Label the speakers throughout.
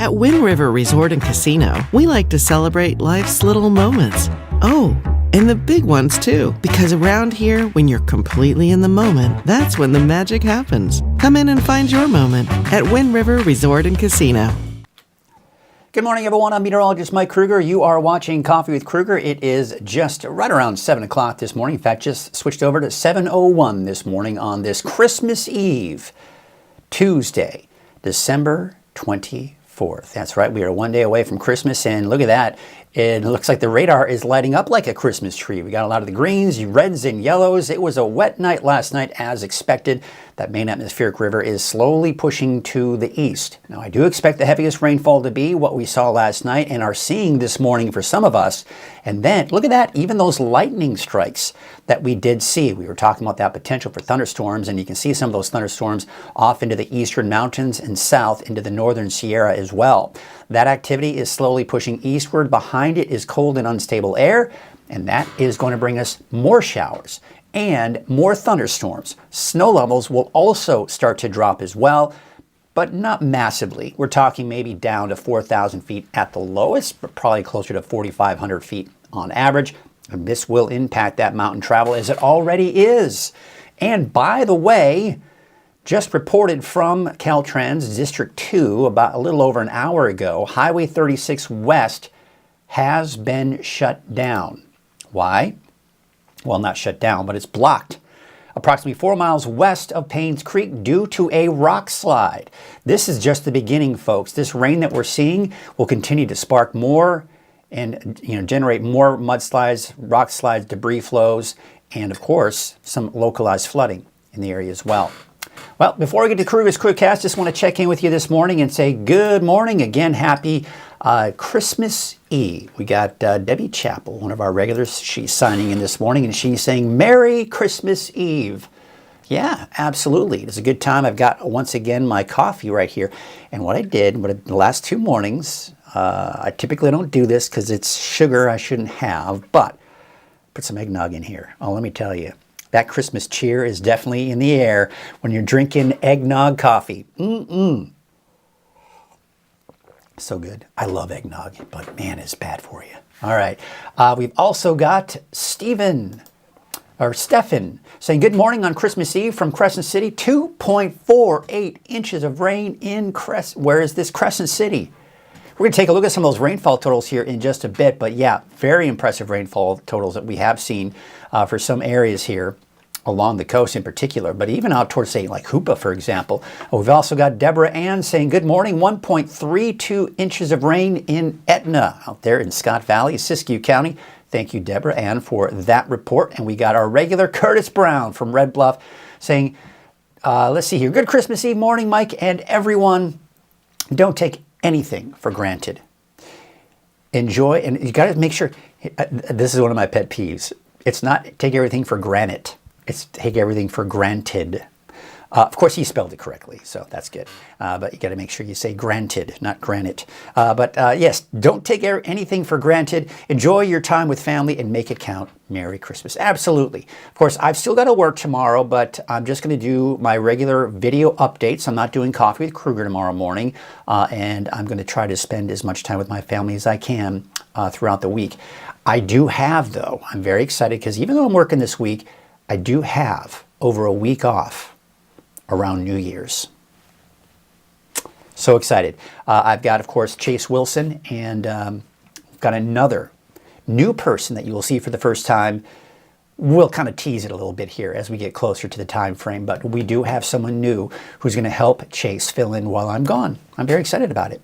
Speaker 1: At Wind River Resort and Casino, we like to celebrate life's little moments. Oh, and the big ones too, because around here, when you're completely in the moment, that's when the magic happens. Come in and find your moment at Wind River Resort and Casino.
Speaker 2: Good morning, everyone. I'm meteorologist Mike Krueger. You are watching Coffee with Krueger. It is just right around 7 o'clock this morning. In fact, just switched over to 7:01 this morning on this Christmas Eve, Tuesday, December 24th. That's right. We are one day away from Christmas, and look at that. It looks like the radar is lighting up like a Christmas tree. We got a lot of the greens, reds, and yellows. It was a wet night last night, as expected. That main atmospheric river is slowly pushing to the east. Now, I do expect the heaviest rainfall to be what we saw last night and are seeing this morning for some of us. And then, look at that, even those lightning strikes that we did see. We were talking about that potential for thunderstorms, and you can see some of those thunderstorms off into the eastern mountains and south into the northern Sierra as well. That activity is slowly pushing eastward. Behind it is cold and unstable air, and that is going to bring us more showers and more thunderstorms. Snow levels will also start to drop as well, but not massively. We're talking maybe down to 4,000 feet at the lowest, but probably closer to 4,500 feet on average. And this will impact that mountain travel as it already is. And by the way, just reported from Caltrans District 2 about a little over an hour ago, Highway 36 West has been shut down. Why? Well, not shut down, but it's blocked approximately 4 miles west of Paynes Creek due to a rock slide. This is just the beginning, folks. This rain that we're seeing will continue to spark more and generate more mudslides, rock slides, debris flows, and of course, some localized flooding in the area as well. Well, before we get to Krueger's Quickcast, just want to check in with you this morning and say good morning. Again, happy Christmas Eve. We got Debbie Chappell, one of our regulars. She's signing in this morning, and she's saying Merry Christmas Eve. Yeah, absolutely. It's a good time. I've got, once again, my coffee right here. And what I did, the last 2 mornings, I typically don't do this because it's sugar I shouldn't have, but put some eggnog in here. Oh, let me tell you. That Christmas cheer is definitely in the air when you're drinking eggnog coffee. So good. I love eggnog, but man, it's bad for you. All right. We've also got Stephen saying good morning on Christmas Eve from Crescent City. 2.48 inches of rain in where is this Crescent City? We're going to take a look at some of those rainfall totals here in just a bit, but yeah, very impressive rainfall totals that we have seen for some areas here along the coast in particular, but even out towards, say, like Hoopa, for example. We've also got Deborah Ann saying good morning, 1.32 inches of rain in Etna out there in Scott Valley, Siskiyou County. Thank you, Deborah Ann, for that report. And we got our regular Curtis Brown from Red Bluff saying, let's see here, good Christmas Eve morning, Mike, and everyone. Don't take anything for granted. Enjoy, and you got to make sure, this is one of my pet peeves. It's not take everything for granted. It's take everything for granted. Of course, he spelled it correctly, so that's good. But you got to make sure you say granted, not granite. But yes, don't take anything for granted. Enjoy your time with family and make it count. Merry Christmas. Absolutely. Of course, I've still got to work tomorrow, but I'm just going to do my regular video updates. I'm not doing Coffee with Krueger tomorrow morning, and I'm going to try to spend as much time with my family as I can throughout the week. I do have, though, I'm very excited because even though I'm working this week, I do have over a week off around New Year's. So excited. I've got, of course, Chase Wilson, and got another new person that you will see for the first time. We'll kind of tease it a little bit here as we get closer to the time frame, but we do have someone new who's going to help Chase fill in while I'm gone. I'm very excited about it.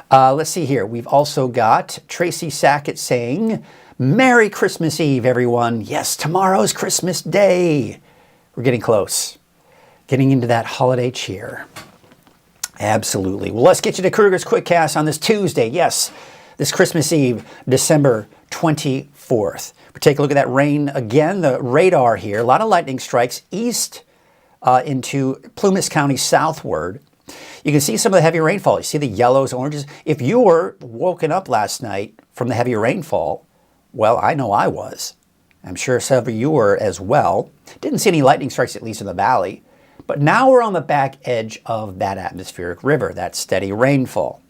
Speaker 2: Let's see here. We've also got Tracy Sackett saying, Merry Christmas Eve, everyone. Yes, tomorrow's Christmas Day. We're getting close. Getting into that holiday cheer. Absolutely. Well, let's get you to Krueger's Quickcast on this Tuesday. Yes, this Christmas Eve, December 24th. We take a look at that rain again. The radar here, a lot of lightning strikes east into Plumas County southward. You can see some of the heavy rainfall. You see the yellows, oranges. If you were woken up last night from the heavy rainfall, well, I know I was. I'm sure some of you were as well. Didn't see any lightning strikes, at least in the valley. But now we're on the back edge of that atmospheric river, that steady rainfall.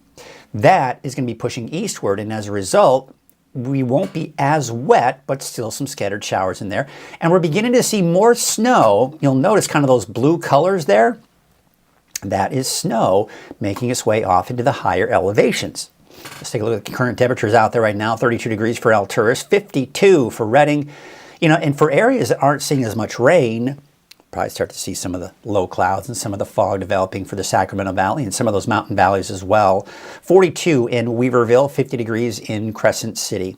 Speaker 2: That is going to be pushing eastward, and as a result, we won't be as wet, but still some scattered showers in there. And we're beginning to see more snow. You'll notice kind of those blue colors there. That is snow making its way off into the higher elevations. Let's take a look at the current temperatures out there right now. 32 degrees for Alturas, 52 for Redding. You know, and for areas that aren't seeing as much rain, probably start to see some of the low clouds and some of the fog developing for the Sacramento Valley and some of those mountain valleys as well. 42 in Weaverville, 50 degrees in Crescent City.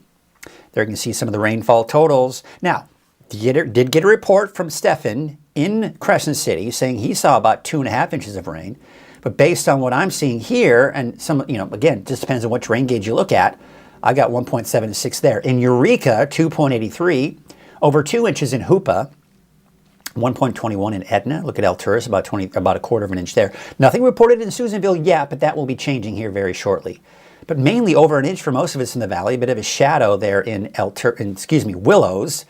Speaker 2: There you can see some of the rainfall totals. Now, did get a report from Stefan in Crescent City saying he saw about 2.5 inches of rain. But based on what I'm seeing here, and some, you know, again, just depends on which rain gauge you look at, I got 1.76 there. In Eureka, 2.83, over 2 inches in Hoopa, 1.21 in Etna. Look at Alturas, about a quarter of an inch there. Nothing reported in Susanville yet, but that will be changing here very shortly. But mainly over an inch for most of us in the valley. A bit of a shadow there in Willows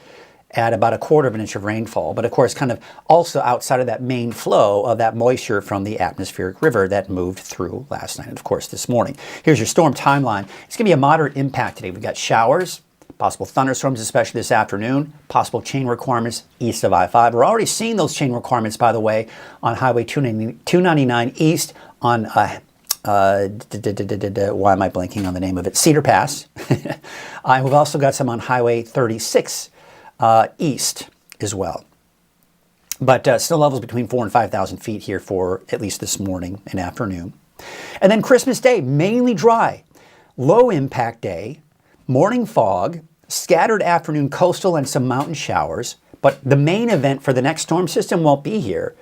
Speaker 2: at about a quarter of an inch of rainfall. But of course, kind of also outside of that main flow of that moisture from the atmospheric river that moved through last night and of course this morning. Here's your storm timeline. It's going to be a moderate impact today. We've got showers, possible thunderstorms, especially this afternoon, possible chain requirements east of I-5. We're already seeing those chain requirements, by the way, on Highway 299 east on, why am I blanking on the name of it? Cedar Pass. We've also got some on Highway 36 east as well. But snow levels between 4,000 and 5,000 feet here for at least this morning and afternoon. And then Christmas Day, mainly dry. Low impact day, morning fog, scattered afternoon coastal and some mountain showers. But the main event for the next storm system won't be here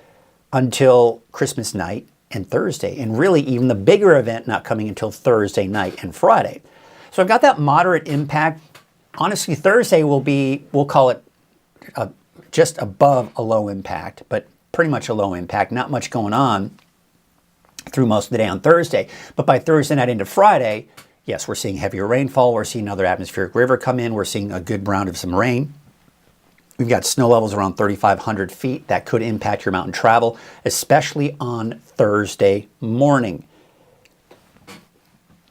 Speaker 2: until Christmas night and Thursday. And really even the bigger event not coming until Thursday night and Friday. So I've got that moderate impact. Honestly, Thursday will be, we'll call it just above a low impact, but pretty much a low impact. Not much going on through most of the day on Thursday. But by Thursday night into Friday, yes, we're seeing heavier rainfall. We're seeing another atmospheric river come in. We're seeing a good round of some rain. We've got snow levels around 3,500 feet. That could impact your mountain travel, especially on Thursday morning.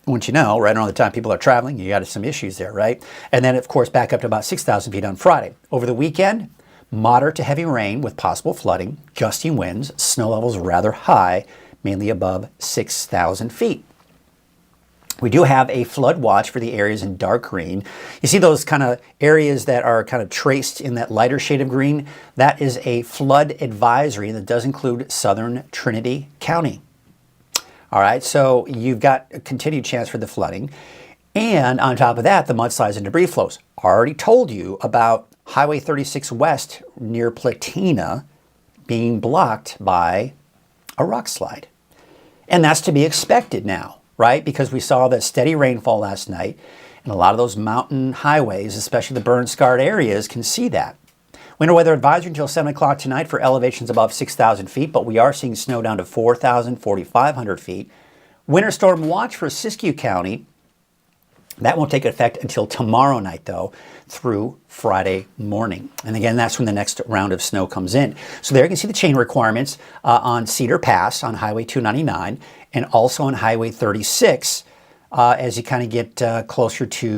Speaker 2: Once you know, right around the time people are traveling, you got some issues there, right? And then, of course, back up to about 6,000 feet on Friday. Over the weekend, moderate to heavy rain with possible flooding, gusting winds, snow levels rather high, mainly above 6,000 feet. We do have a flood watch for the areas in dark green. You see those kind of areas that are kind of traced in that lighter shade of green? That is a flood advisory that does include southern Trinity County. All right, so you've got a continued chance for the flooding. And on top of that, the mudslides and debris flows. Already told you about Highway 36 West near Platina being blocked by a rock slide. And that's to be expected now, right? Because we saw that steady rainfall last night, and a lot of those mountain highways, especially the burn-scarred areas, can see that. Winter weather advisory until 7 o'clock tonight for elevations above 6,000 feet, but we are seeing snow down to 4,000, 4,500 feet. Winter storm watch for Siskiyou County. That won't take effect until tomorrow night, though, through Friday morning. And again, that's when the next round of snow comes in. So there you can see the chain requirements on Cedar Pass on Highway 299 and also on Highway 36 as you kind of get closer to,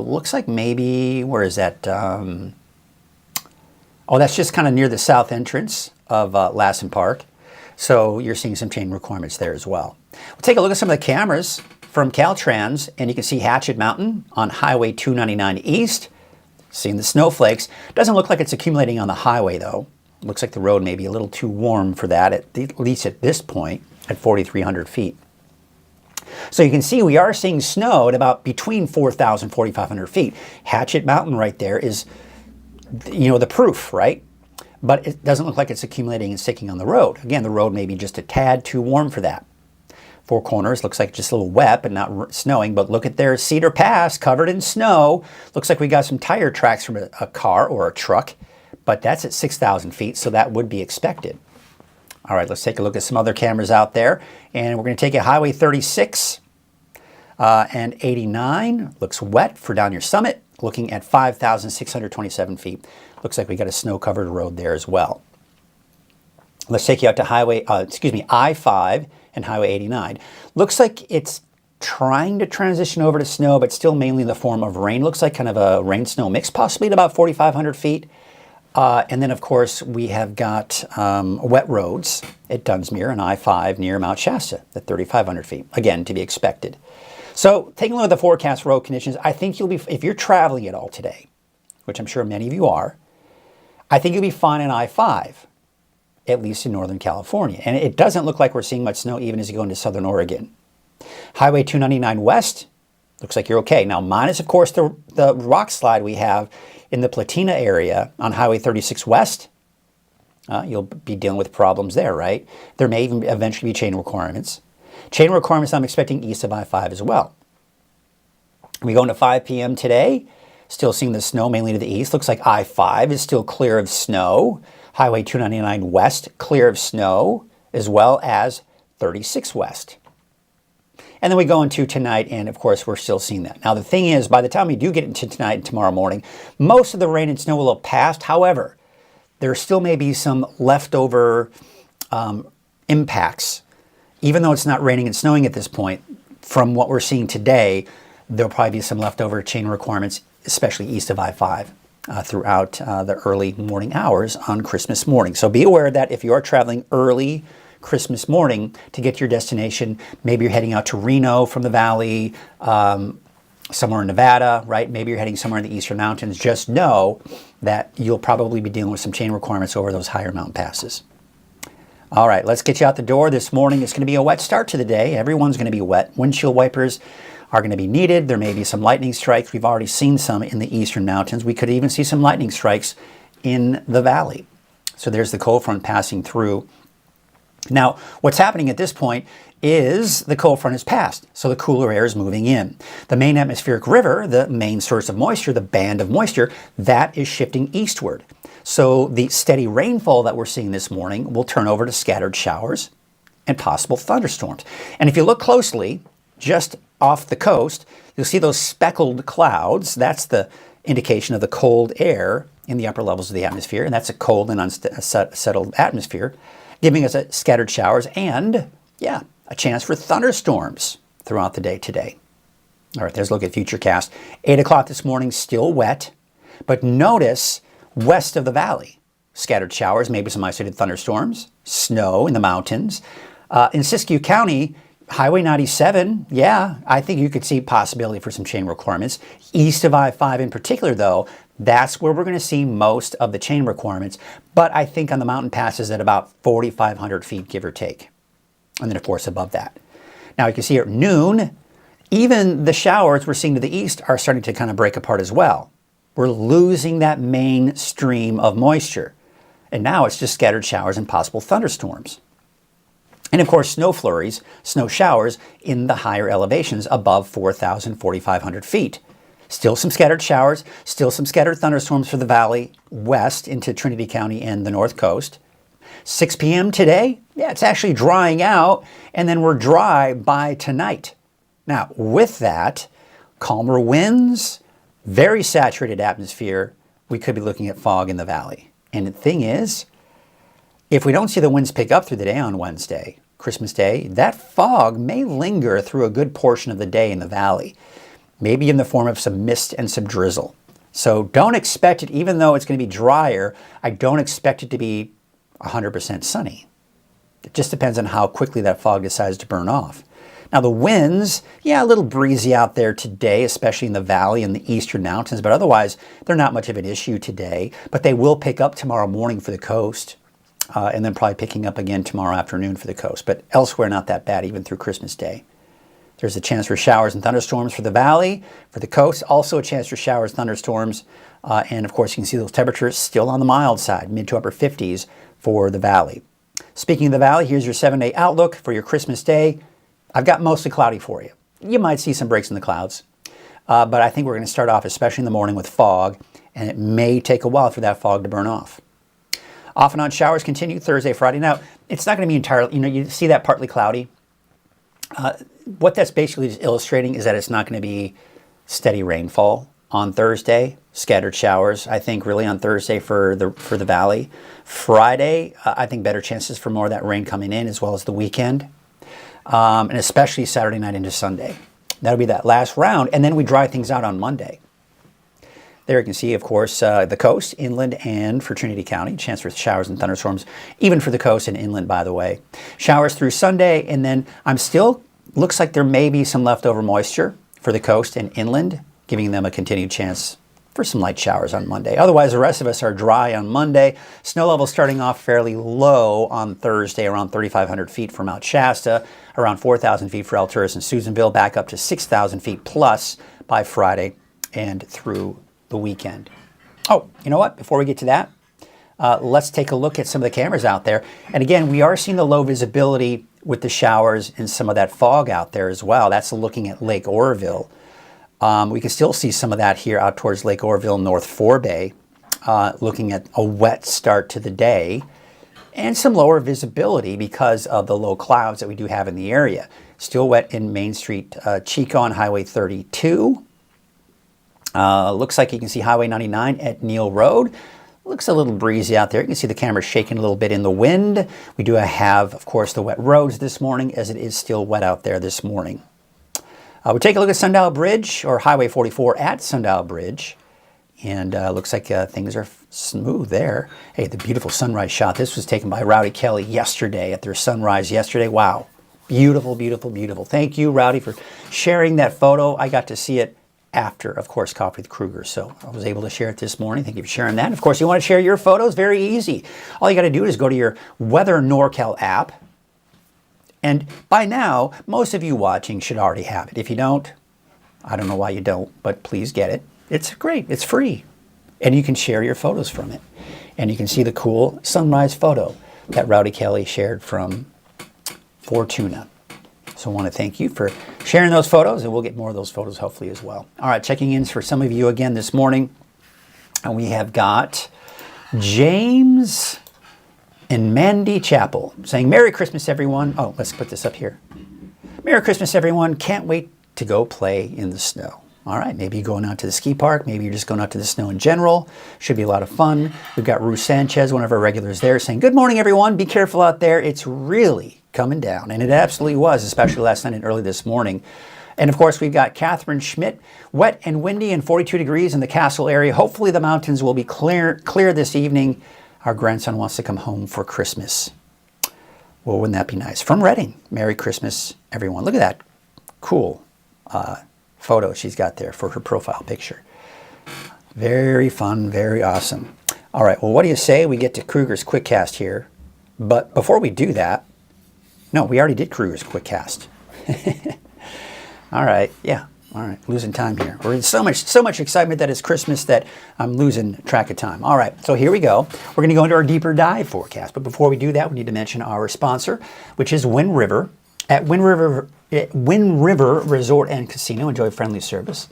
Speaker 2: looks like maybe, where is that? Oh, that's just kind of near the south entrance of Lassen Park. So you're seeing some chain requirements there as well. We'll take a look at some of the cameras from Caltrans, and you can see Hatchet Mountain on Highway 299 East. Seeing the snowflakes. Doesn't look like it's accumulating on the highway, though. Looks like the road may be a little too warm for that, at least at this point, at 4,300 feet. So you can see we are seeing snow at about between 4,000 and 4,500 feet. Hatchet Mountain right there is, you know, the proof, right? But it doesn't look like it's accumulating and sticking on the road. Again, the road may be just a tad too warm for that. Four Corners looks like just a little wet, but not snowing. But look at their Cedar Pass covered in snow. Looks like we got some tire tracks from a car or a truck, but that's at 6,000 feet, so that would be expected. All right, let's take a look at some other cameras out there. And we're going to take a Highway 36 and 89. Looks wet for down your summit, looking at 5,627 feet. Looks like we got a snow-covered road there as well. Let's take you out to I-5 and Highway 89. Looks like it's trying to transition over to snow, but still mainly in the form of rain. Looks like kind of a rain-snow mix, possibly at about 4,500 feet. And then, of course, we have got wet roads at Dunsmuir and I-5 near Mount Shasta at 3,500 feet. Again, to be expected. So taking a look at the forecast road conditions, I think you'll be, if you're traveling at all today, which I'm sure many of you are, I think you'll be fine on I-5. At least in Northern California. And it doesn't look like we're seeing much snow even as you go into Southern Oregon. Highway 299 West, looks like you're okay. Now, minus, of course, the rock slide we have in the Platina area on Highway 36 West. You'll be dealing with problems there, right? There may even eventually be chain requirements. Chain requirements I'm expecting east of I-5 as well. We go into 5 p.m. today. Still seeing the snow mainly to the east. Looks like I-5 is still clear of snow. Highway 299 West, clear of snow, as well as 36 West. And then we go into tonight, and of course, we're still seeing that. Now, the thing is, by the time we do get into tonight and tomorrow morning, most of the rain and snow will have passed. However, there still may be some leftover impacts. Even though it's not raining and snowing at this point, from what we're seeing today, there'll probably be some leftover chain requirements, especially east of I-5. Throughout the early morning hours on Christmas morning. So be aware that if you are traveling early Christmas morning to get to your destination, maybe you're heading out to Reno from the valley, somewhere in Nevada, right? Maybe you're heading somewhere in the eastern mountains. Just know that you'll probably be dealing with some chain requirements over those higher mountain passes. All right, let's get you out the door this morning. It's going to be a wet start to the day. Everyone's going to be wet. Windshield wipers are going to be needed. There may be some lightning strikes. We've already seen some in the eastern mountains. We could even see some lightning strikes in the valley. So there's the cold front passing through. Now, what's happening at this point is the cold front has passed, so the cooler air is moving in. The main atmospheric river, the main source of moisture, the band of moisture, that is shifting eastward. So the steady rainfall that we're seeing this morning will turn over to scattered showers and possible thunderstorms. And if you look closely, just off the coast, you'll see those speckled clouds. That's the indication of the cold air in the upper levels of the atmosphere, and that's a cold and unsettled atmosphere, giving us scattered showers and, yeah, a chance for thunderstorms throughout the day today. All right, there's a look at Futurecast. 8 o'clock this morning, still wet, but notice west of the valley, scattered showers, maybe some isolated thunderstorms, snow in the mountains. In Siskiyou County, Highway 97, yeah, I think you could see possibility for some chain requirements. East of I-5 in particular, though, that's where we're going to see most of the chain requirements. But I think on the mountain passes at about 4,500 feet, give or take. And then, of course, above that. Now, you can see at noon, even the showers we're seeing to the east are starting to kind of break apart as well. We're losing that main stream of moisture. And now it's just scattered showers and possible thunderstorms. And of course, snow flurries, snow showers in the higher elevations above 4,000, 4,500 feet. Still some scattered showers, still some scattered thunderstorms for the valley west into Trinity County and the north coast. 6 p.m. today, yeah, it's actually drying out, and then we're dry by tonight. Now, with that, calmer winds, very saturated atmosphere, we could be looking at fog in the valley. And the thing is, if we don't see the winds pick up through the day on Wednesday, Christmas Day, that fog may linger through a good portion of the day in the valley, maybe in the form of some mist and some drizzle. So don't expect it, even though it's going to be drier, I don't expect it to be 100% sunny. It just depends on how quickly that fog decides to burn off. Now the winds, yeah, a little breezy out there today, especially in the valley and the eastern mountains, but otherwise they're not much of an issue today, but they will pick up tomorrow morning for the coast, and then probably picking up again tomorrow afternoon for the coast, but elsewhere not that bad even through Christmas Day. There's a chance for showers and thunderstorms for the valley, for the coast, also a chance for showers, thunderstorms, and of course you can see those temperatures still on the mild side, mid to upper 50s for the valley. Speaking of the valley, here's your 7-day outlook for your Christmas Day. I've got mostly cloudy for you. You might see some breaks in the clouds, but I think we're going to start off, especially in the morning, with fog, and it may take a while for that fog to burn off. Off and on showers continue Thursday, Friday. Now, it's not going to be entirely, you see that partly cloudy. What that's basically illustrating is that it's not going to be steady rainfall on Thursday. Scattered showers, I think, really on Thursday for the valley. Friday, I think better chances for more of that rain coming in, as well as the weekend, and especially Saturday night into Sunday. That'll be that last round, and then we dry things out on Monday. There you can see, of course, the coast, inland, and for Trinity County, chance for showers and thunderstorms, even for the coast and inland, by the way. Showers through Sunday, and then looks like there may be some leftover moisture for the coast and inland, giving them a continued chance for some light showers on Monday. Otherwise, the rest of us are dry on Monday. Snow levels starting off fairly low on Thursday, around 3,500 feet for Mount Shasta, around 4,000 feet for Alturas and Susanville, back up to 6,000 feet plus by Friday and through the weekend. Oh, you know what? Before we get to that, let's take a look at some of the cameras out there. And again, we are seeing the low visibility with the showers and some of that fog out there as well. That's looking at Lake Oroville. We can still see some of that here out towards Lake Oroville, North Forebay, looking at a wet start to the day and some lower visibility because of the low clouds that we do have in the area. Still wet in Main Street, Chico on Highway 32. Looks like you can see Highway 99 at Neal Road. Looks a little breezy out there. You can see the camera shaking a little bit in the wind. We do have, of course, the wet roads this morning, as it is still wet out there this morning. We take a look at Sundial Bridge, or Highway 44 at Sundial Bridge. And looks like things are smooth there. Hey, the beautiful sunrise shot. This was taken by Rowdy Kelly yesterday at their sunrise yesterday. Wow. Beautiful, beautiful, beautiful. Thank you, Rowdy, for sharing that photo. I got to see it after, of course, Coffee with Krueger. So I was able to share it this morning. Thank you for sharing that. Of course, you want to share your photos? Very easy. All you got to do is go to your Weather NorCal app. And by now, most of you watching should already have it. If you don't, I don't know why you don't, but please get it. It's great. It's free. And you can share your photos from it. And you can see the cool sunrise photo that Rowdy Kelly shared from Fortuna. So I want to thank you for sharing those photos, and we'll get more of those photos hopefully as well. All right, checking in for some of you again this morning. And we have got James and Mandy Chapel saying, Merry Christmas, everyone. Oh, let's put this up here. Merry Christmas, everyone. Can't wait to go play in the snow. All right, maybe you're going out to the ski park. Maybe you're just going out to the snow in general. Should be a lot of fun. We've got Ruth Sanchez, one of our regulars there, saying, good morning, everyone. Be careful out there. It's really coming down. And it absolutely was, especially last night and early this morning. And of course, we've got Catherine Schmidt, wet and windy and 42 degrees in the Castle area. Hopefully the mountains will be clear this evening. Our grandson wants to come home for Christmas. Well, wouldn't that be nice? From Reading, Merry Christmas, everyone. Look at that cool photo she's got there for her profile picture. Very fun, very awesome. All right, well, what do you say we get to Krueger's Quick Cast here? But before we do that, no, we already did Krueger's Quick Cast. All right, yeah. All right, losing time here. We're in so much excitement that it's Christmas that I'm losing track of time. All right, so here we go. We're going to go into our deeper dive forecast. But before we do that, we need to mention our sponsor, which is Wind River. At Wind River Resort and Casino, enjoy friendly service.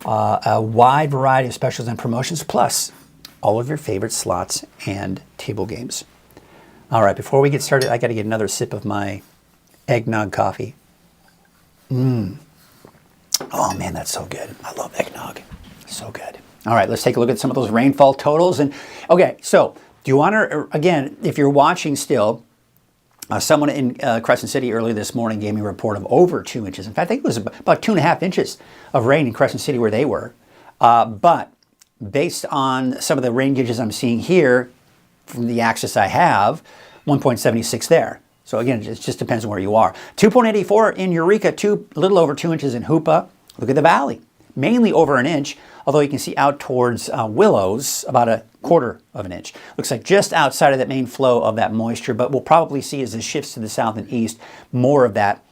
Speaker 2: a wide variety of specials and promotions, plus all of your favorite slots and table games. All right, before we get started, I got to get another sip of my eggnog coffee. Oh man, that's so good. I love eggnog. So good. All right, let's take a look at some of those rainfall totals. And okay, so do you want to, again, if you're watching still, someone in Crescent City early this morning gave me a report of over 2 inches. In fact, I think it was about 2.5 inches of rain in Crescent City where they were. But based on some of the rain gauges I'm seeing here from the axis I have, 1.76 there. So again, it just depends on where you are. 2.84 in Eureka, a little over 2 inches in Hoopa. Look at the valley, mainly over an inch, although you can see out towards Willows about 1/4 of an inch. Looks like just outside of that main flow of that moisture, but we'll probably see as it shifts to the south and east, more of that,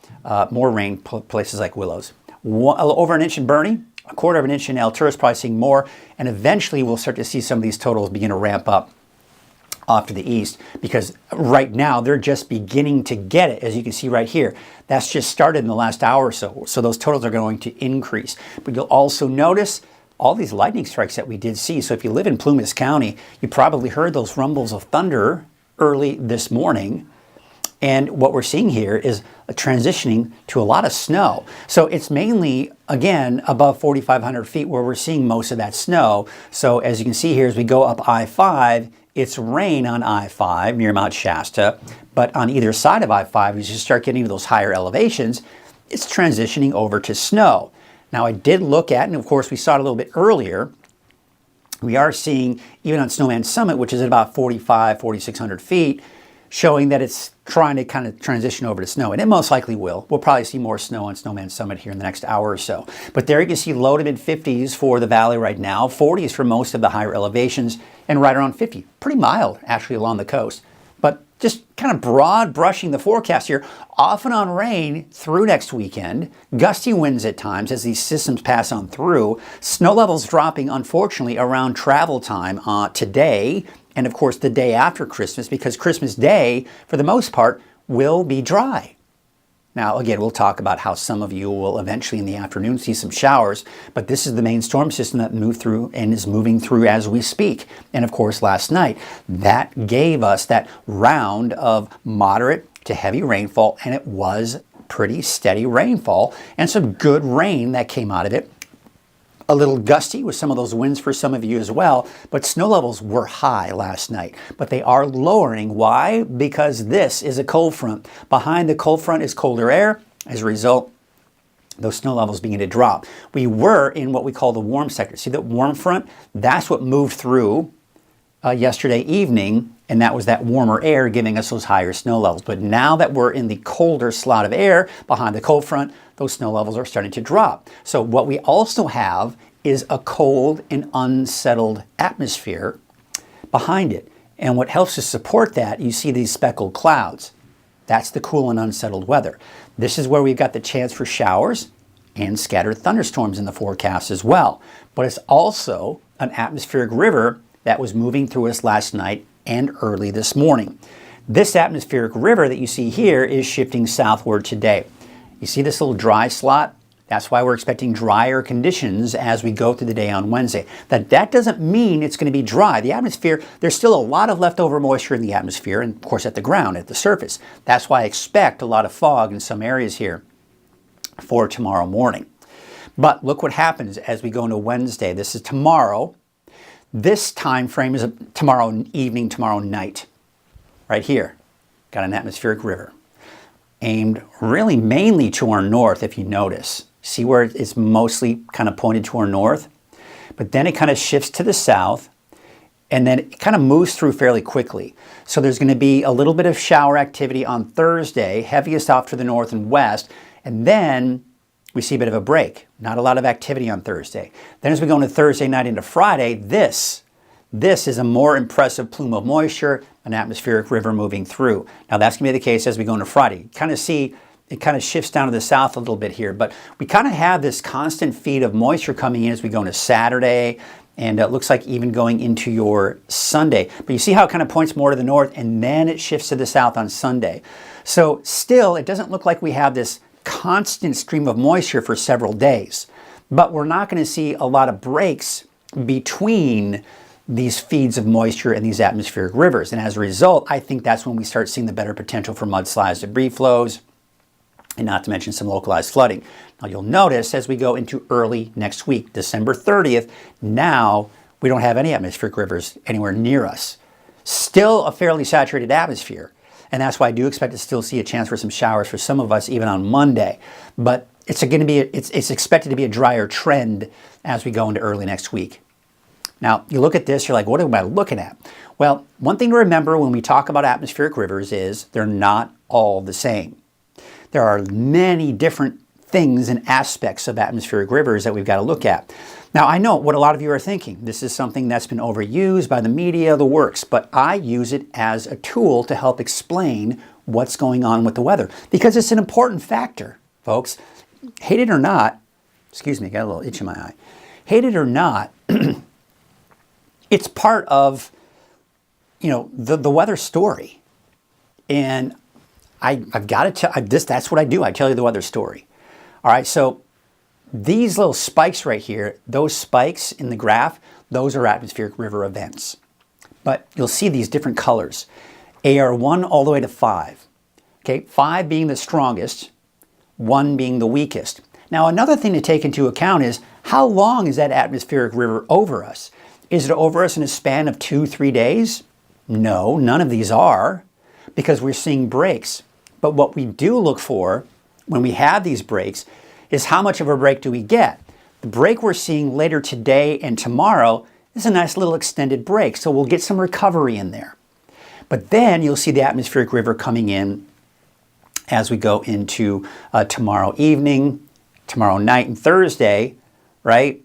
Speaker 2: more rain places like Willows. Over an inch in Bernie, 1/4 of an inch in Alturas, probably seeing more, and eventually we'll start to see some of these totals begin to ramp up off to the east, because right now they're just beginning to get it, as you can see right here. That's just started in the last hour or so, so those totals are going to increase. But you'll also notice all these lightning strikes that we did see. So if you live in Plumas County, you probably heard those rumbles of thunder early this morning. And what we're seeing here is a transitioning to a lot of snow. So it's mainly, again, above 4,500 feet where we're seeing most of that snow. So as you can see here, as we go up I-5, it's rain on I-5 near Mount Shasta, but on either side of I-5, as you start getting to those higher elevations, it's transitioning over to snow. Now I did look at, and of course we saw it a little bit earlier, we are seeing, even on Snowman Summit, which is at about 4,600 feet, showing that it's trying to kind of transition over to snow, and it most likely will. We'll probably see more snow on Snowman Summit here in the next hour or so. But there you can see low to mid 50s for the valley right now, 40s for most of the higher elevations, and right around 50. Pretty mild, actually, along the coast. But just kind of broad brushing the forecast here, off and on rain through next weekend, gusty winds at times as these systems pass on through, snow levels dropping, unfortunately, around travel time today, and of course the day after Christmas, because Christmas Day, for the most part, will be dry. Now, again, we'll talk about how some of you will eventually in the afternoon see some showers, but this is the main storm system that moved through and is moving through as we speak. And of course, last night, that gave us that round of moderate to heavy rainfall, and it was pretty steady rainfall and some good rain that came out of it. A little gusty with some of those winds for some of you as well, but snow levels were high last night. But they are lowering. Why? Because this is a cold front. Behind the cold front is colder air. As a result, those snow levels begin to drop. We were in what we call the warm sector. See that warm front? That's what moved through yesterday evening, and that was that warmer air giving us those higher snow levels. But now that we're in the colder slot of air behind the cold front, those snow levels are starting to drop. So what we also have is a cold and unsettled atmosphere behind it. And what helps to support that, you see these speckled clouds. That's the cool and unsettled weather. This is where we've got the chance for showers and scattered thunderstorms in the forecast as well. But it's also an atmospheric river that was moving through us last night and early this morning. This atmospheric river that you see here is shifting southward today. You see this little dry slot? That's why we're expecting drier conditions as we go through the day on Wednesday. That doesn't mean it's going to be dry. The atmosphere, there's still a lot of leftover moisture in the atmosphere and of course at the ground, at the surface. That's why I expect a lot of fog in some areas here for tomorrow morning. But look what happens as we go into Wednesday. This is tomorrow. This time frame is tomorrow evening, tomorrow night. Right here, got an atmospheric river aimed really mainly to our north, if you notice. See where it's mostly kind of pointed to our north? But then it kind of shifts to the south, and then it kind of moves through fairly quickly. So there's going to be a little bit of shower activity on Thursday, heaviest off to the north and west, and then we see a bit of a break. Not a lot of activity on Thursday. Then as we go into Thursday night into Friday, this is a more impressive plume of moisture, an atmospheric river moving through. Now that's going to be the case as we go into Friday. Kind of see it kind of shifts down to the south a little bit here, but we kind of have this constant feed of moisture coming in as we go into Saturday, and it looks like even going into your Sunday. But you see how it kind of points more to the north, and then it shifts to the south on Sunday. So still, it doesn't look like we have this constant stream of moisture for several days. but we're not going to see a lot of breaks between these feeds of moisture and these atmospheric rivers. And as a result, I think that's when we start seeing the better potential for mudslides, debris flows, and not to mention some localized flooding. Now you'll notice as we go into early next week, December 30th, now we don't have any atmospheric rivers anywhere near us. Still a fairly saturated atmosphere. And that's why I do expect to still see a chance for some showers for some of us even on Monday. But it's expected to be a drier trend as we go into early next week. Now, you look at this, you're like, what am I looking at? Well, one thing to remember when we talk about atmospheric rivers is they're not all the same. There are many different things and aspects of atmospheric rivers that we've got to look at. Now, I know what a lot of you are thinking. This is something that's been overused by the media, the works, but I use it as a tool to help explain what's going on with the weather because it's an important factor, folks. Hate it or not, excuse me, got a little itch in my eye. Hate it or not, it's part of, the weather story. And I've got to tell that's what I do. I tell you the weather story. All right, so these little spikes right here, those spikes in the graph, those are atmospheric river events. But you'll see these different colors. AR1 all the way to 5. Okay, 5 being the strongest, 1 being the weakest. Now, another thing to take into account is how long is that atmospheric river over us? Is it over us in a span of 2-3 days? No, none of these are, because we're seeing breaks. But what we do look for when we have these breaks is how much of a break do we get? The break we're seeing later today and tomorrow is a nice little extended break, so we'll get some recovery in there. But then you'll see the atmospheric river coming in as we go into tomorrow evening, tomorrow night, and Thursday, right?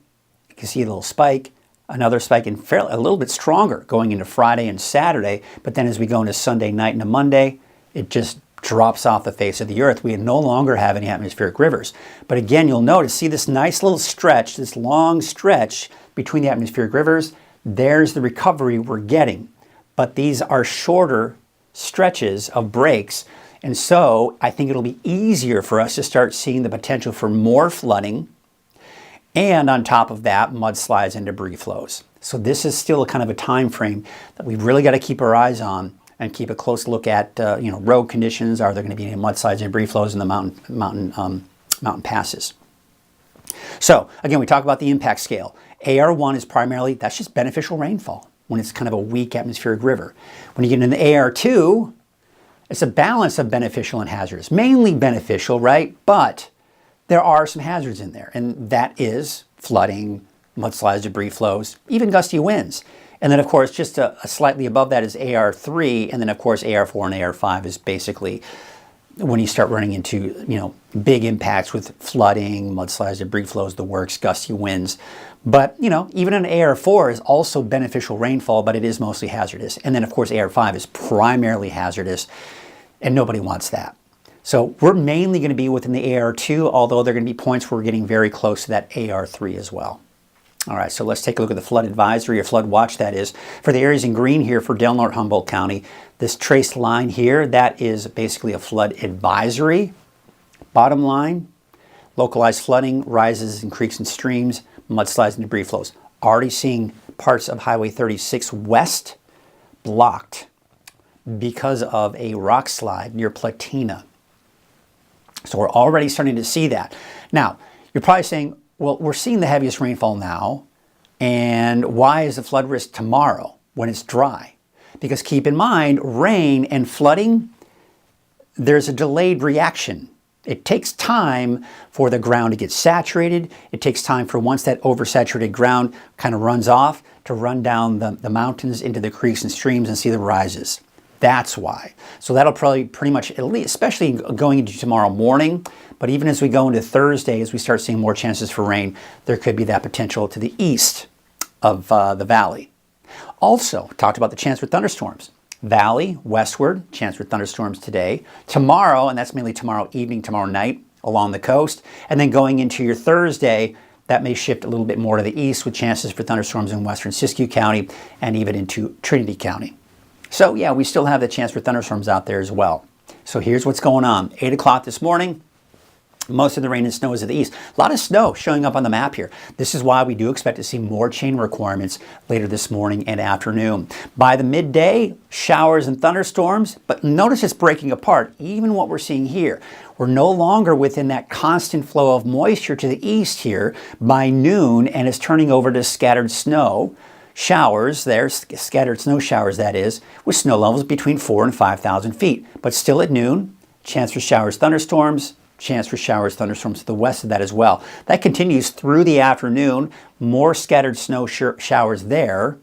Speaker 2: You can see a little spike, another spike, and a little bit stronger going into Friday and Saturday. But then as we go into Sunday night and a Monday, it just drops off the face of the earth. We no longer have any atmospheric rivers. But again, you'll notice, see this nice little stretch, this long stretch between the atmospheric rivers. There's the recovery we're getting. But these are shorter stretches of breaks. And so I think it'll be easier for us to start seeing the potential for more flooding. And on top of that, mudslides and debris flows. So this is still a kind of a time frame that we've really got to keep our eyes on and keep a close look at, road conditions. Are there going to be any mudslides and debris flows in the mountain passes? So again, we talk about the impact scale. AR1 is primarily, that's just beneficial rainfall when it's kind of a weak atmospheric river. When you get into AR2, it's a balance of beneficial and hazardous. Mainly beneficial, right? But there are some hazards in there, and that is flooding, mudslides, debris flows, even gusty winds. And then, of course, just a slightly above that is AR3, and then, of course, AR4 and AR5 is basically when you start running into, big impacts with flooding, mudslides, debris flows, the works, gusty winds. But, even an AR4 is also beneficial rainfall, but it is mostly hazardous. And then, of course, AR5 is primarily hazardous, and nobody wants that. So we're mainly going to be within the AR2, although there are going to be points where we're getting very close to that AR3 as well. All right, so let's take a look at the flood advisory, or flood watch, that is. For the areas in green here for Del Norte, Humboldt County, this traced line here, that is basically a flood advisory. Bottom line, localized flooding, rises in creeks and streams, mudslides and debris flows. Already seeing parts of Highway 36 west blocked because of a rock slide near Platina. So we're already starting to see that. Now, you're probably saying, well, we're seeing the heaviest rainfall now, and why is the flood risk tomorrow when it's dry? Because keep in mind, rain and flooding, there's a delayed reaction. It takes time for the ground to get saturated. It takes time for once that oversaturated ground kind of runs off to run down the mountains into the creeks and streams and see the rises. That's why. So that'll probably pretty much, at least, especially going into tomorrow morning, but even as we go into Thursday, as we start seeing more chances for rain, there could be that potential to the east of the valley. Also, talked about the chance for thunderstorms. Valley, westward, chance for thunderstorms today. Tomorrow, and that's mainly tomorrow evening, tomorrow night, along the coast. And then going into your Thursday, that may shift a little bit more to the east with chances for thunderstorms in western Siskiyou County and even into Trinity County. So yeah, we still have the chance for thunderstorms out there as well. So here's what's going on. 8 o'clock this morning, Most of the rain and snow is to the east. A lot of snow showing up on the map here. This is why we do expect to see more chain requirements later this morning and afternoon. By the midday, showers and thunderstorms, but notice it's breaking apart, even what we're seeing here. We're no longer within that constant flow of moisture to the east here by noon, and it's turning over to scattered snow showers there, scattered snow showers that is, with snow levels between 4,000 and 5,000 feet. But still at noon, chance for showers, thunderstorms, chance for showers, thunderstorms to the west of that as well. That continues through the afternoon, more scattered snow showers there.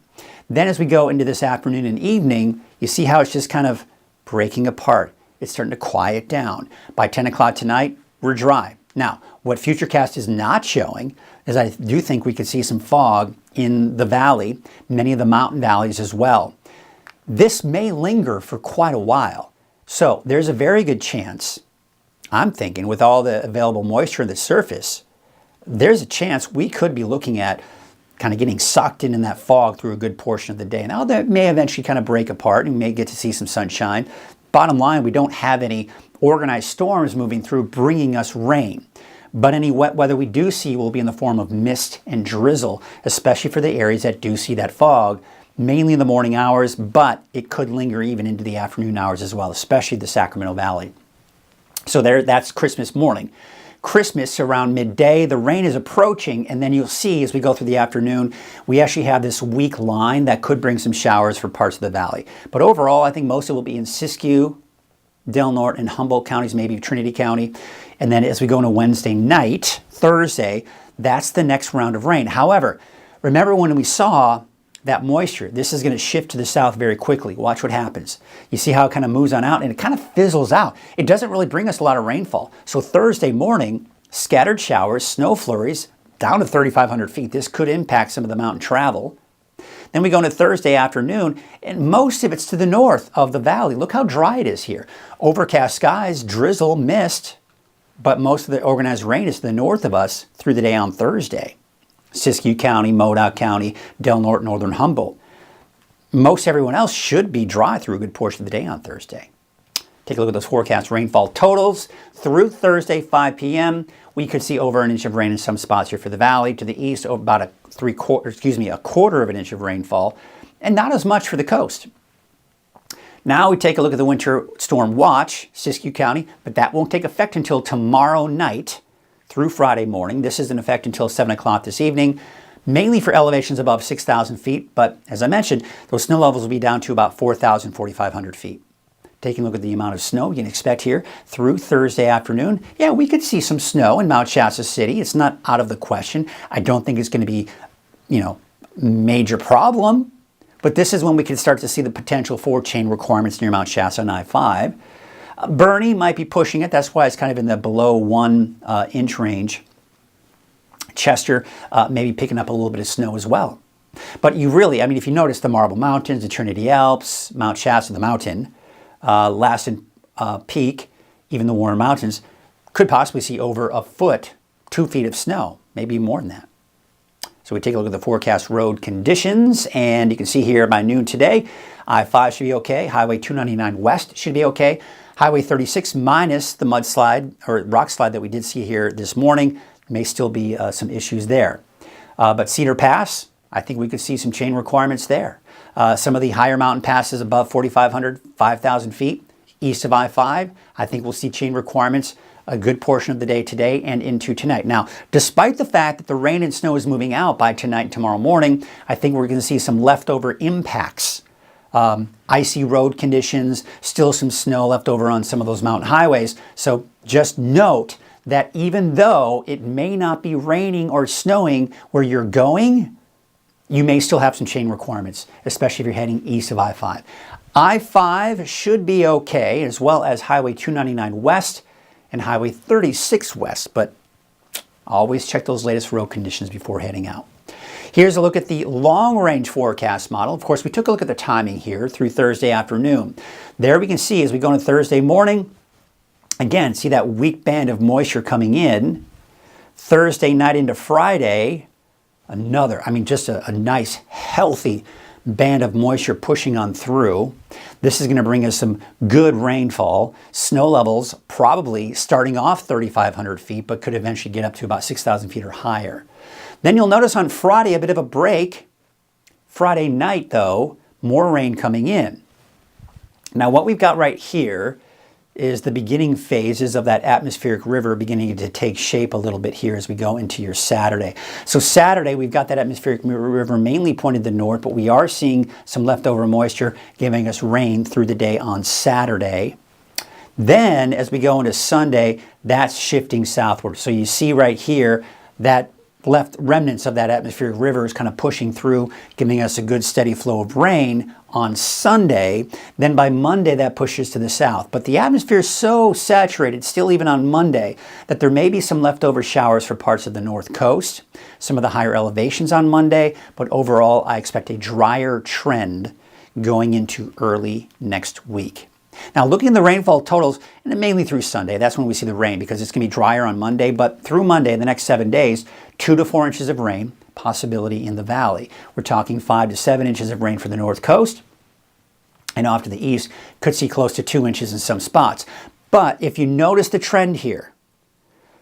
Speaker 2: Then as we go into this afternoon and evening, you see how it's just kind of breaking apart. It's starting to quiet down. By 10 o'clock tonight, we're dry. Now, what Futurecast is not showing is I do think we could see some fog in the valley, many of the mountain valleys as well. This may linger for quite a while. So there's a very good chance, I'm thinking, with all the available moisture on the surface, there's a chance we could be looking at kind of getting sucked in that fog through a good portion of the day. Now, that may eventually kind of break apart and we may get to see some sunshine. Bottom line, we don't have any organized storms moving through bringing us rain. But any wet weather we do see will be in the form of mist and drizzle, especially for the areas that do see that fog, mainly in the morning hours, but it could linger even into the afternoon hours as well, especially the Sacramento Valley. So that's Christmas morning. Christmas around midday, the rain is approaching, and then you'll see as we go through the afternoon, we actually have this weak line that could bring some showers for parts of the valley. But overall, I think most of it will be in Siskiyou, Del Norte, and Humboldt counties, maybe Trinity County. And then as we go into Wednesday night, Thursday, that's the next round of rain. However, remember when we saw that moisture, this is going to shift to the south very quickly. Watch what happens. You see how it kind of moves on out and it kind of fizzles out. It doesn't really bring us a lot of rainfall. So Thursday morning, scattered showers, snow flurries down to 3,500 feet. This could impact some of the mountain travel. Then we go into Thursday afternoon, and most of it's to the north of the valley. Look how dry it is here. Overcast skies, drizzle, mist, but most of the organized rain is to the north of us through the day on Thursday. Siskiyou County, Modoc County, Del Norte, Northern Humboldt. Most everyone else should be dry through a good portion of the day on Thursday. Take a look at those forecast rainfall totals. Through Thursday, 5 p.m., we could see over an inch of rain in some spots here for the valley. To the east, about a quarter of an inch of rainfall, and not as much for the coast. Now we take a look at the winter storm watch, Siskiyou County, but that won't take effect until tomorrow night through Friday morning. This is in effect until 7 o'clock this evening, mainly for elevations above 6,000 feet. But as I mentioned, those snow levels will be down to about 4,000, 4,500 feet. Taking a look at the amount of snow you can expect here through Thursday afternoon. Yeah, we could see some snow in Mount Shasta City. It's not out of the question. I don't think it's going to be, major problem. But this is when we can start to see the potential for chain requirements near Mount Shasta and I-5. Bernie might be pushing it. That's why it's kind of in the below 1 inch range. Chester maybe picking up a little bit of snow as well. But you really, if you notice the Marble Mountains, the Trinity Alps, Mount Shasta, the mountain, Lassen Peak, even the Warren Mountains, could possibly see over a foot, 2 feet of snow, maybe more than that. So we take a look at the forecast road conditions, and you can see here by noon today, I-5 should be okay, Highway 299 West should be okay, Highway 36 minus the mudslide or rock slide that we did see here this morning, may still be some issues there. But Cedar Pass, I think we could see some chain requirements there. Some of the higher mountain passes above 4,500, 5,000 feet east of I-5, I think we'll see chain requirements a good portion of the day today and into tonight. Now, despite the fact that the rain and snow is moving out by tonight and tomorrow morning, I think we're going to see some leftover impacts. Icy road conditions, still some snow left over on some of those mountain highways. So just note that even though it may not be raining or snowing where you're going, you may still have some chain requirements, especially if you're heading east of I-5. I-5 should be okay, as well as Highway 299 West and Highway 36 West, but always check those latest road conditions before heading out. Here's a look at the long-range forecast model. Of course, we took a look at the timing here through Thursday afternoon. There we can see as we go into Thursday morning, again, see that weak band of moisture coming in. Thursday night into Friday, another, just a nice, healthy band of moisture pushing on through. This is going to bring us some good rainfall. Snow levels probably starting off 3,500 feet, but could eventually get up to about 6,000 feet or higher. Then you'll notice on Friday a bit of a break. Friday night, though, more rain coming in. Now, what we've got right here is the beginning phases of that atmospheric river beginning to take shape a little bit here as we go into your Saturday. So Saturday, we've got that atmospheric river mainly pointed to the north, but we are seeing some leftover moisture giving us rain through the day on Saturday. Then, as we go into Sunday, that's shifting southward. So you see right here that left remnants of that atmospheric river is kind of pushing through, giving us a good steady flow of rain on Sunday. Then by Monday, that pushes to the south. But the atmosphere is so saturated, still even on Monday, that there may be some leftover showers for parts of the north coast, some of the higher elevations on Monday. But overall, I expect a drier trend going into early next week. Now, looking at the rainfall totals, and mainly through Sunday, that's when we see the rain because it's going to be drier on Monday. But through Monday, the next 7 days, 2 to 4 inches of rain, possibility in the valley. We're talking 5 to 7 inches of rain for the north coast. And off to the east, could see close to 2 inches in some spots. But if you notice the trend here,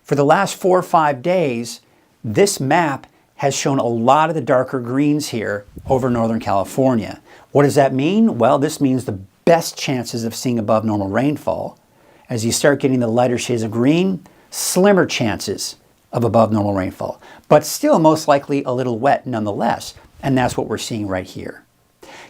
Speaker 2: for the last 4 or 5 days, this map has shown a lot of the darker greens here over Northern California. What does that mean? Well, this means the best chances of seeing above normal rainfall. As you start getting the lighter shades of green, slimmer chances of above normal rainfall, but still most likely a little wet nonetheless. And that's what we're seeing right here.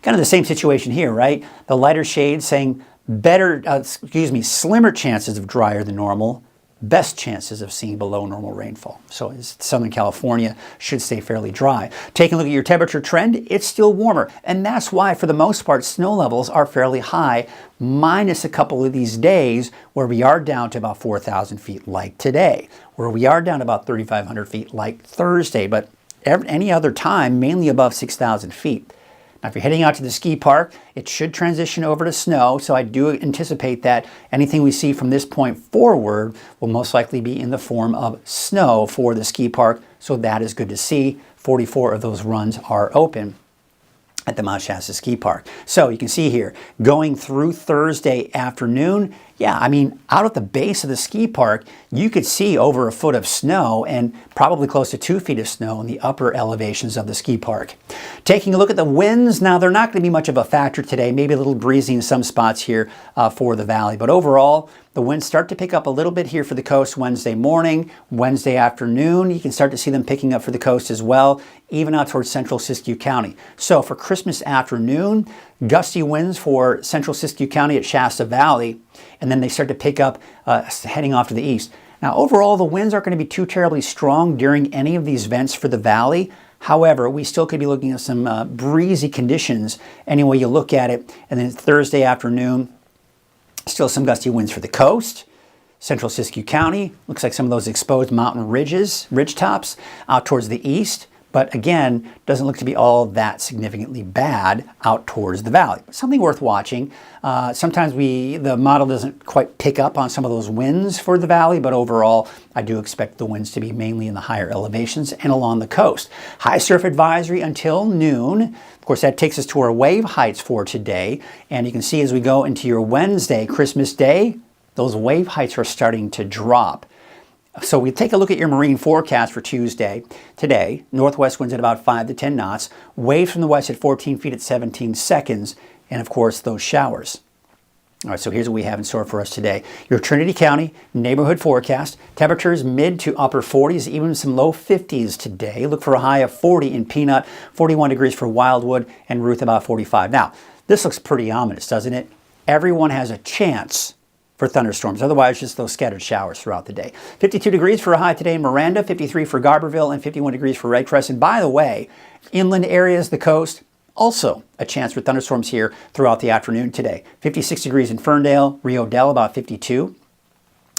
Speaker 2: Kind of the same situation here, right? The lighter shades saying slimmer chances of drier than normal, best chances of seeing below normal rainfall. So Southern California should stay fairly dry. Taking a look at your temperature trend, it's still warmer. And that's why, for the most part, snow levels are fairly high, minus a couple of these days where we are down to about 4,000 feet like today, where we are down to about 3,500 feet like Thursday, but any other time, mainly above 6,000 feet. Now, if you're heading out to the ski park, it should transition over to snow, so I do anticipate that anything we see from this point forward will most likely be in the form of snow for the ski park, so that is good to see. 44 of those runs are open at the Mount Shasta Ski Park. So you can see here, going through Thursday afternoon, yeah, I mean, out at the base of the ski park, you could see over a foot of snow and probably close to 2 feet of snow in the upper elevations of the ski park. Taking a look at the winds, now they're not going to be much of a factor today, maybe a little breezy in some spots here for the valley, but overall, the winds start to pick up a little bit here for the coast Wednesday morning, Wednesday afternoon. You can start to see them picking up for the coast as well, even out towards central Siskiyou County. So for Christmas afternoon, gusty winds for central Siskiyou County at Shasta Valley, and then they start to pick up heading off to the east. Now overall, the winds aren't going to be too terribly strong during any of these vents for the valley. However, we still could be looking at some breezy conditions any way you look at it. And then Thursday afternoon, still some gusty winds for the coast, central Siskiyou County. Looks like some of those exposed mountain ridge tops out towards the east. But again, doesn't look to be all that significantly bad out towards the valley. Something worth watching. Sometimes the model doesn't quite pick up on some of those winds for the valley, but overall, I do expect the winds to be mainly in the higher elevations and along the coast. High surf advisory until noon. Of course, that takes us to our wave heights for today. And you can see as we go into your Wednesday, Christmas Day, those wave heights are starting to drop. So we take a look at your marine forecast for Tuesday. Today, northwest winds at about 5 to 10 knots, waves from the west at 14 feet at 17 seconds, and of course, those showers. All right, so here's what we have in store for us today. Your Trinity County neighborhood forecast. Temperatures mid to upper 40s, even some low 50s today. Look for a high of 40 in Peanut, 41 degrees for Wildwood, and Ruth about 45. Now, this looks pretty ominous, doesn't it? Everyone has a chance for thunderstorms. Otherwise, just those scattered showers throughout the day. 52 degrees for a high today in Miranda, 53 for Garberville, and 51 degrees for Red Crest. And by the way, inland areas, the coast, also a chance for thunderstorms here throughout the afternoon today. 56 degrees in Ferndale, Rio Dell about 52.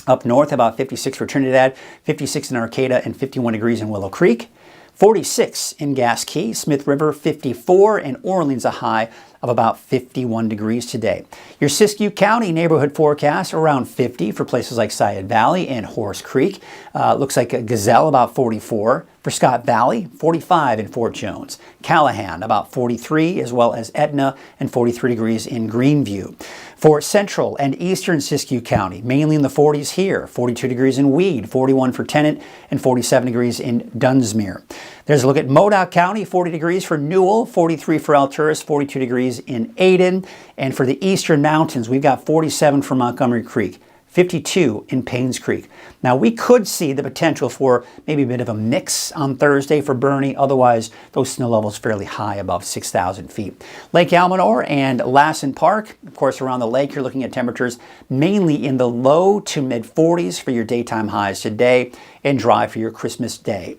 Speaker 2: Up north, about 56 for Trinidad, 56 in Arcata, and 51 degrees in Willow Creek. 46 in Gas Key, Smith River 54, and Orleans a high of about 51 degrees today. Your Siskiyou County neighborhood forecast around 50 for places like Syed Valley and Horse Creek. Looks like a Gazelle about 44. For Scott Valley, 45 in Fort Jones. Callahan, about 43, as well as Etna, and 43 degrees in Greenview. For central and eastern Siskiyou County, mainly in the 40s here, 42 degrees in Weed, 41 for Tennant, and 47 degrees in Dunsmuir. There's a look at Modoc County, 40 degrees for Newell, 43 for Alturas, 42 degrees in Ayden. And for the eastern mountains, we've got 47 for Montgomery Creek. 52 in Paynes Creek. Now, we could see the potential for maybe a bit of a mix on Thursday for Bernie. Otherwise, those snow levels fairly high, above 6,000 feet. Lake Almanor and Lassen Park, of course, around the lake, you're looking at temperatures mainly in the low to mid 40s for your daytime highs today, and dry for your Christmas day.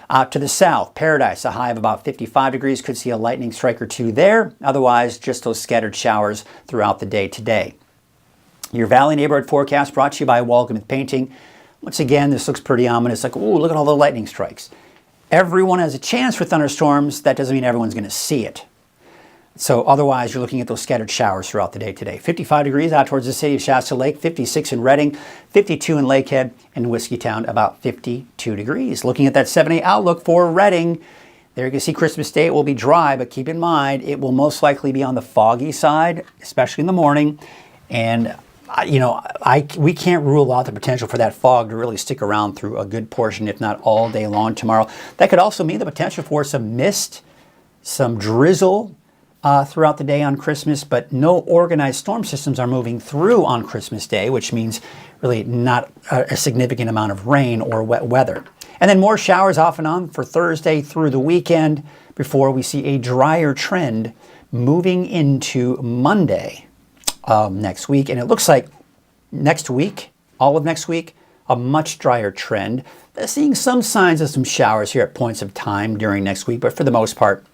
Speaker 2: Out to the south, Paradise, a high of about 55 degrees. Could see a lightning strike or two there. Otherwise, just those scattered showers throughout the day today. Your Valley neighborhood forecast brought to you by Walgamuth Painting. Once again, this looks pretty ominous. Like, ooh, look at all the lightning strikes. Everyone has a chance for thunderstorms. That doesn't mean everyone's going to see it. So otherwise, you're looking at those scattered showers throughout the day today. 55 degrees out towards the city of Shasta Lake, 56 in Redding, 52 in Lakehead, and Whiskeytown, about 52 degrees. Looking at that 7-day outlook for Redding, there you can see Christmas Day. It will be dry, but keep in mind, it will most likely be on the foggy side, especially in the morning. And we can't rule out the potential for that fog to really stick around through a good portion, if not all day long tomorrow. That could also mean the potential for some mist, some drizzle throughout the day on Christmas, but no organized storm systems are moving through on Christmas Day, which means really not a significant amount of rain or wet weather. And then more showers off and on for Thursday through the weekend before we see a drier trend moving into Monday next week. And it looks like next week, all of next week, a much drier trend. Seeing some signs of some showers here at points of time during next week, but for the most part,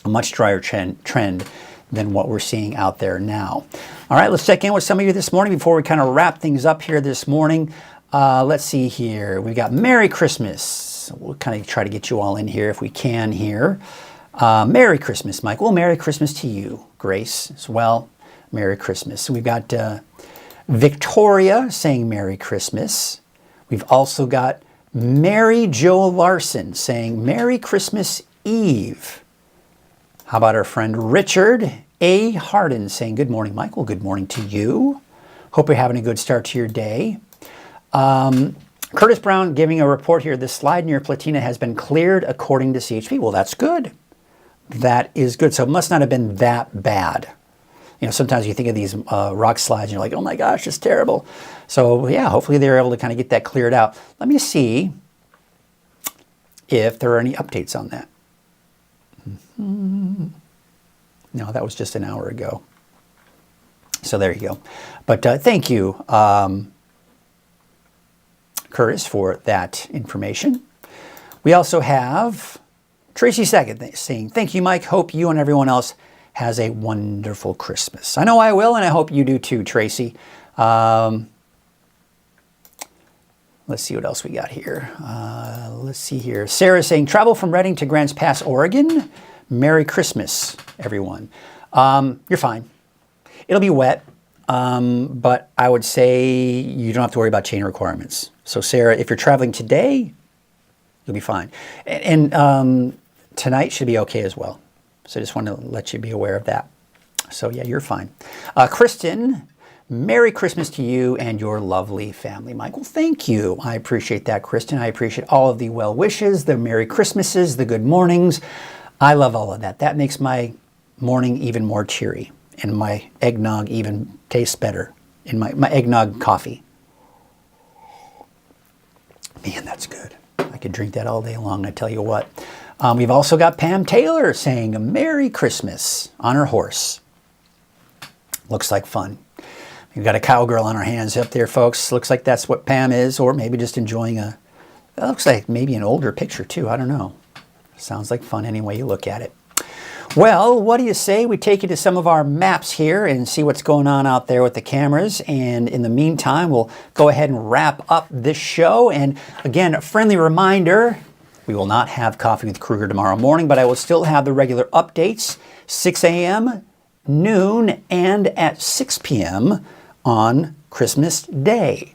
Speaker 2: a much drier trend than what we're seeing out there now. All right, let's check in with some of you this morning before we kind of wrap things up here this morning. Let's see here. We've got Merry Christmas. We'll kind of try to get you all in here if we can here. Merry Christmas, Mike. Well, Merry Christmas to you, Grace, as well. Merry Christmas. So we've got Victoria saying Merry Christmas. We've also got Mary Jo Larson saying Merry Christmas Eve. How about our friend Richard A. Harden saying good morning, Michael. Good morning to you. Hope you're having a good start to your day. Curtis Brown giving a report here. The slide near Platina has been cleared according to CHP. Well, that's good. That is good. So it must not have been that bad. You know, sometimes you think of these rock slides and you're like, oh my gosh, it's terrible. So yeah, hopefully they're able to kind of get that cleared out. Let me see if there are any updates on that. No, that was just an hour ago. So there you go. But thank you, Curtis, for that information. We also have Tracy Sackett saying, thank you, Mike. Hope you and everyone else has a wonderful Christmas. I know I will, and I hope you do too, Tracy. Let's see what else we got here. Let's see here. Sarah saying, travel from Redding to Grants Pass, Oregon. Merry Christmas, everyone. You're fine. It'll be wet, but I would say you don't have to worry about chain requirements. So Sarah, if you're traveling today, you'll be fine. And tonight should be okay as well. So I just want to let you be aware of that. So yeah, you're fine. Kristen, Merry Christmas to you and your lovely family. Michael, thank you. I appreciate that, Kristen. I appreciate all of the well wishes, the Merry Christmases, the good mornings. I love all of that. That makes my morning even more cheery and my eggnog even tastes better in my eggnog coffee. Man, that's good. I could drink that all day long, I tell you what. We've also got Pam Taylor saying a Merry Christmas on her horse. Looks like fun. We've got a cowgirl on our hands up there, folks. Looks like that's what Pam is, or maybe just enjoying that looks like maybe an older picture too. I don't know. Sounds like fun any way you look at it. Well, what do you say we take you to some of our maps here and see what's going on out there with the cameras? And in the meantime, we'll go ahead and wrap up this show. And again, a friendly reminder, we will not have Coffee with Krueger tomorrow morning, but I will still have the regular updates, 6 a.m., noon, and at 6 p.m. on Christmas Day.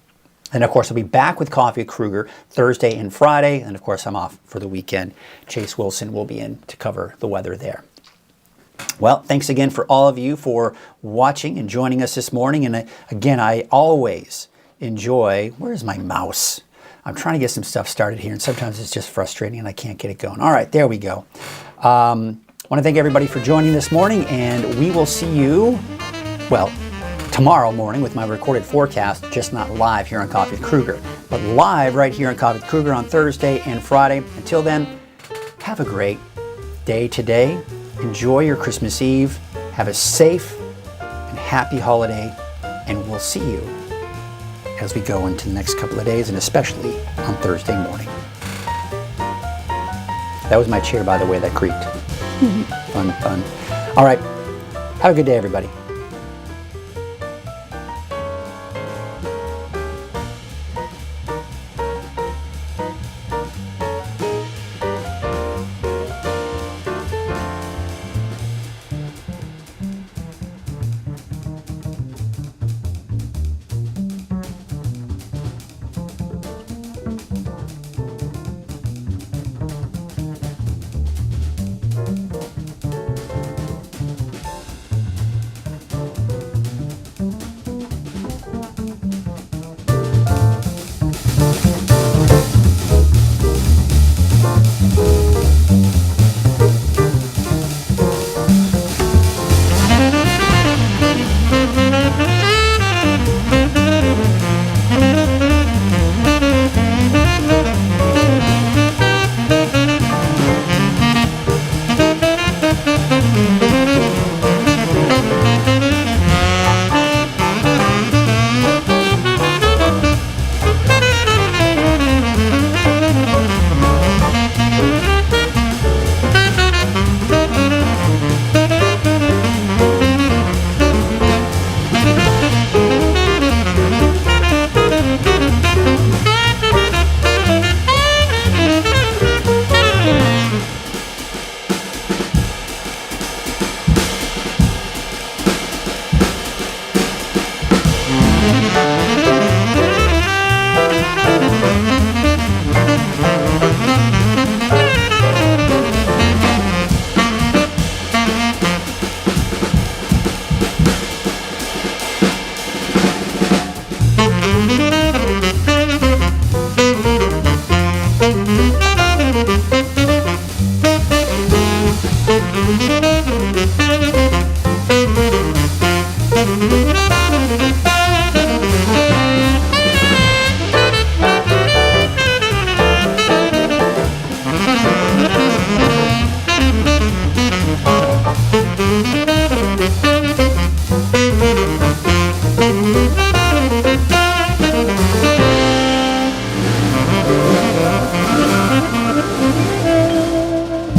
Speaker 2: And of course, I'll be back with Coffee with Krueger Thursday and Friday. And of course, I'm off for the weekend. Chase Wilson will be in to cover the weather there. Well, thanks again for all of you for watching and joining us this morning. And again, I always enjoy, where's my mouse? I'm trying to get some stuff started here, and sometimes it's just frustrating and I can't get it going. All right, there we go. I want to thank everybody for joining this morning, and we will see you, well, tomorrow morning with my recorded forecast, just not live here on Coffee with Krueger, but live right here on Coffee with Krueger on Thursday and Friday. Until then, have a great day today. Enjoy your Christmas Eve. Have a safe and happy holiday, and we'll see you as we go into the next couple of days, and especially on Thursday morning. That was my chair, by the way, that creaked. Fun, fun. All right. Have a good day, everybody.
Speaker 3: Thank you.